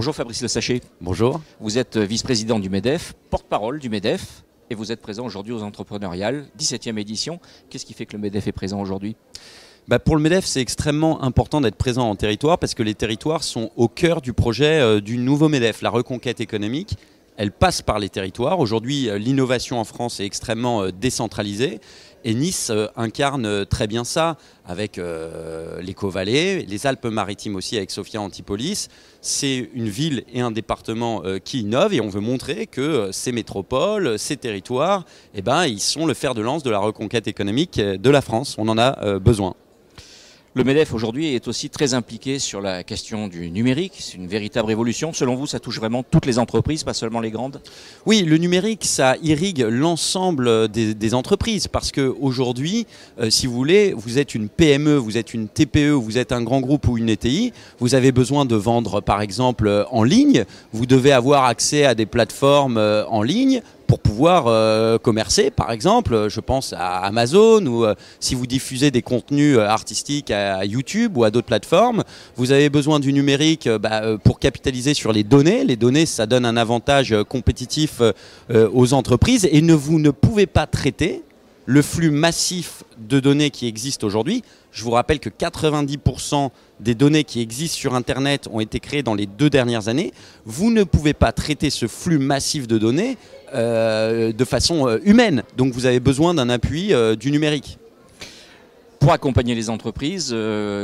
Bonjour Fabrice Le Sachet. Bonjour. Vous êtes vice-président du MEDEF, porte-parole du MEDEF, et vous êtes présent aujourd'hui aux Entrepreneuriales, 17e édition. Qu'est-ce qui fait que le MEDEF est présent aujourd'hui ? Pour le MEDEF, c'est extrêmement important d'être présent en territoire parce que les territoires sont au cœur du projet du nouveau MEDEF. La reconquête économique, elle passe par les territoires. Aujourd'hui, l'innovation en France est extrêmement décentralisée. Et Nice incarne très bien ça avec l'Éco-Vallée, les Alpes-Maritimes aussi avec Sophia Antipolis. C'est une ville et un département qui innovent et on veut montrer que ces métropoles, ces territoires, ils sont le fer de lance de la reconquête économique de la France. On en a besoin. Le MEDEF aujourd'hui est aussi très impliqué sur la question du numérique. C'est une véritable révolution. Selon vous, ça touche vraiment toutes les entreprises, pas seulement les grandes ? Oui, le numérique, ça irrigue l'ensemble des entreprises parce qu'aujourd'hui, si vous voulez, vous êtes une PME, vous êtes une TPE, vous êtes un grand groupe ou une ETI, vous avez besoin de vendre par exemple en ligne, vous devez avoir accès à des plateformes en ligne pour pouvoir commercer, par exemple, je pense à Amazon ou si vous diffusez des contenus artistiques à YouTube ou à d'autres plateformes, vous avez besoin du numérique pour capitaliser sur les données. Les données, ça donne un avantage compétitif aux entreprises et vous ne pouvez pas traiter le flux massif de données qui existe aujourd'hui. Je vous rappelle que 90% des données qui existent sur Internet ont été créées dans les 2 dernières années. Vous ne pouvez pas traiter ce flux massif de données de façon humaine. Donc vous avez besoin d'un appui du numérique. Pour accompagner les entreprises,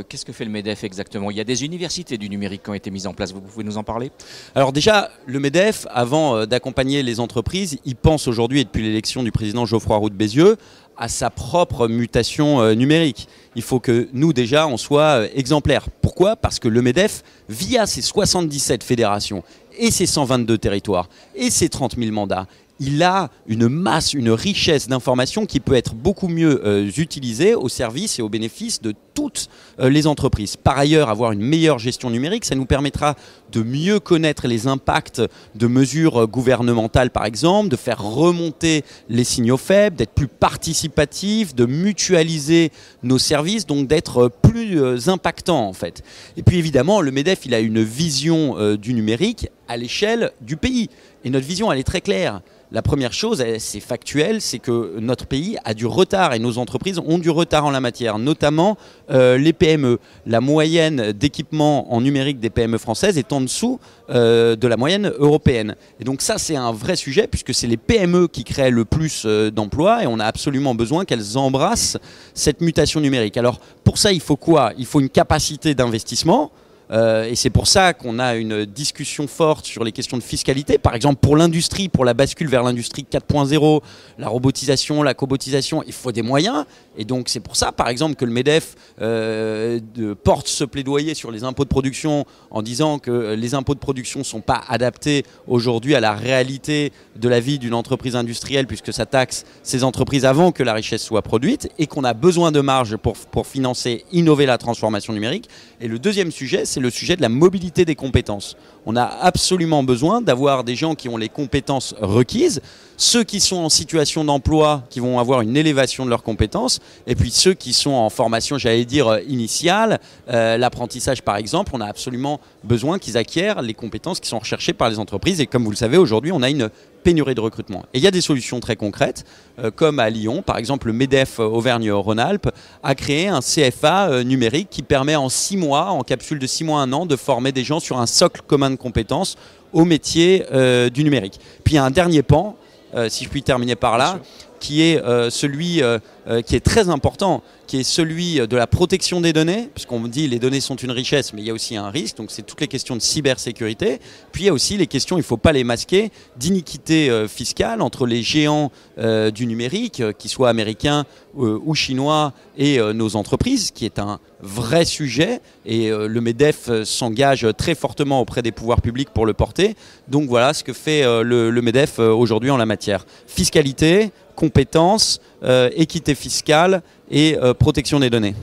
qu'est-ce que fait le MEDEF exactement ? Il y a des universités du numérique qui ont été mises en place. Vous pouvez nous en parler ? Alors déjà, le MEDEF, avant d'accompagner les entreprises, il pense aujourd'hui, et depuis l'élection du président Geoffroy Roux de Bézieux, à sa propre mutation numérique. Il faut que nous, déjà, on soit exemplaires. Pourquoi ? Parce que le MEDEF, via ses 77 fédérations et ses 122 territoires et ses 30 000 mandats, il a une masse, une richesse d'informations qui peut être beaucoup mieux utilisée au service et au bénéfice de toutes les entreprises. Par ailleurs, avoir une meilleure gestion numérique, ça nous permettra de mieux connaître les impacts de mesures gouvernementales, par exemple, de faire remonter les signaux faibles, d'être plus participatif, de mutualiser nos services, donc d'être plus impactant en fait. Et puis évidemment, le MEDEF, il a une vision du numérique à l'échelle du pays. Et notre vision, elle est très claire. La première chose, c'est factuel, c'est que notre pays a du retard et nos entreprises ont du retard en la matière, notamment les PME. La moyenne d'équipement en numérique des PME françaises est en dessous de la moyenne européenne. Et donc ça, c'est un vrai sujet puisque c'est les PME qui créent le plus d'emplois et on a absolument besoin qu'elles embrassent cette mutation numérique. Alors pour ça, il faut quoi ? Il faut une capacité d'investissement. Et c'est pour ça qu'on a une discussion forte sur les questions de fiscalité. Par exemple, pour l'industrie, pour la bascule vers l'industrie 4.0, la robotisation, la cobotisation, il faut des moyens. Et donc c'est pour ça, par exemple, que le MEDEF porte ce plaidoyer sur les impôts de production en disant que les impôts de production ne sont pas adaptés aujourd'hui à la réalité de la vie d'une entreprise industrielle puisque ça taxe ces entreprises avant que la richesse soit produite et qu'on a besoin de marge pour financer, innover la transformation numérique. Et le deuxième sujet, c'est le sujet de la mobilité des compétences. On a absolument besoin d'avoir des gens qui ont les compétences requises, ceux qui sont en situation d'emploi, qui vont avoir une élévation de leurs compétences, et puis ceux qui sont en formation, j'allais dire, initiale, l'apprentissage par exemple, on a absolument besoin qu'ils acquièrent les compétences qui sont recherchées par les entreprises. Et comme vous le savez, aujourd'hui, on a une pénurie de recrutement. Et il y a des solutions très concrètes, comme à Lyon, par exemple, le MEDEF Auvergne-Rhône-Alpes a créé un CFA numérique qui permet en 6 mois, en capsule de 6 mois à 1 an, de former des gens sur un socle commun de compétences au métier du numérique. Puis il y a un dernier pan, si je puis terminer par là, qui est celui qui est très important, qui est celui de la protection des données, puisqu'on me dit les données sont une richesse, mais il y a aussi un risque, donc c'est toutes les questions de cybersécurité. Puis il y a aussi les questions, il ne faut pas les masquer, d'iniquité fiscale entre les géants du numérique, qu'ils soient américains ou chinois, et nos entreprises, qui est un vrai sujet, et le MEDEF s'engage très fortement auprès des pouvoirs publics pour le porter. Donc voilà ce que fait le MEDEF aujourd'hui en la matière. Fiscalité, compétences, équité fiscale et protection des données.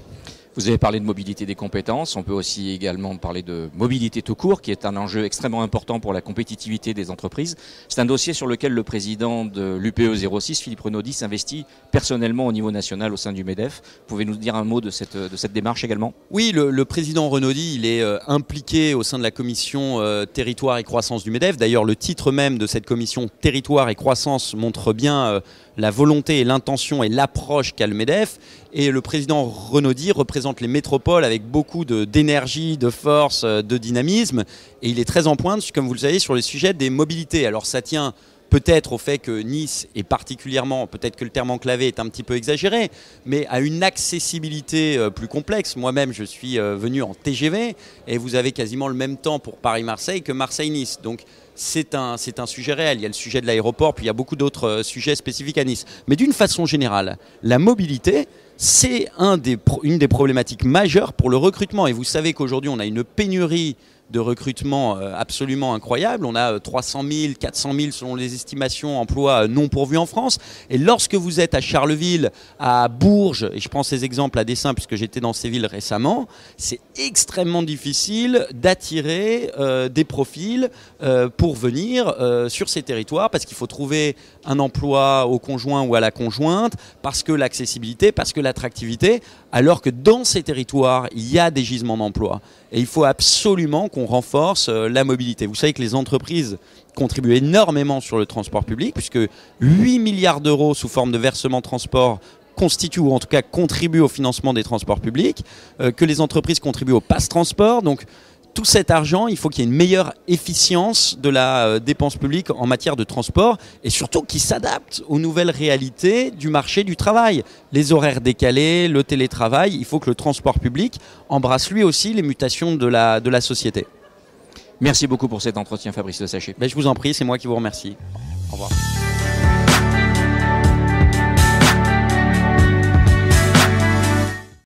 Vous avez parlé de mobilité des compétences, on peut aussi également parler de mobilité tout court, qui est un enjeu extrêmement important pour la compétitivité des entreprises. C'est un dossier sur lequel le président de l'UPE 06, Philippe Renaudie, s'investit personnellement au niveau national au sein du MEDEF. Pouvez-vous nous dire un mot de cette démarche également? Oui, le président Renaudie, il est impliqué au sein de la commission Territoire et Croissance du MEDEF. D'ailleurs, le titre même de cette commission Territoire et Croissance montre bien la volonté et l'intention et l'approche qu'a le MEDEF. Et le président Renaudie représente les métropoles avec beaucoup d'énergie, de force, de dynamisme. Et il est très en pointe, comme vous le savez, sur les sujets des mobilités. Alors ça tient peut-être au fait que Nice est particulièrement, peut-être que le terme enclavé est un petit peu exagéré, mais à une accessibilité plus complexe. Moi-même, je suis venu en TGV et vous avez quasiment le même temps pour Paris-Marseille que Marseille-Nice. Donc c'est un sujet réel. Il y a le sujet de l'aéroport, puis il y a beaucoup d'autres sujets spécifiques à Nice. Mais d'une façon générale, la mobilité, c'est une des problématiques majeures pour le recrutement. Et vous savez qu'aujourd'hui, on a une pénurie de recrutement absolument incroyable. On a 300 000, 400 000 selon les estimations emplois non pourvus en France. Et lorsque vous êtes à Charleville, à Bourges, et je prends ces exemples à dessein puisque j'étais dans ces villes récemment, c'est extrêmement difficile d'attirer des profils pour venir sur ces territoires parce qu'il faut trouver un emploi au conjoint ou à la conjointe, parce que l'accessibilité, parce que l'attractivité, alors que dans ces territoires, il y a des gisements d'emploi. Et il faut absolument qu'on renforce la mobilité. Vous savez que les entreprises contribuent énormément sur le transport public, puisque 8 milliards d'euros sous forme de versement transport constituent, ou en tout cas contribuent au financement des transports publics, que les entreprises contribuent au pass transport. Donc tout cet argent, il faut qu'il y ait une meilleure efficience de la dépense publique en matière de transport et surtout qu'il s'adapte aux nouvelles réalités du marché du travail. Les horaires décalés, le télétravail, il faut que le transport public embrasse lui aussi les mutations de la société. Merci beaucoup pour cet entretien, Fabrice Le Sachet. Je vous en prie, c'est moi qui vous remercie. Au revoir.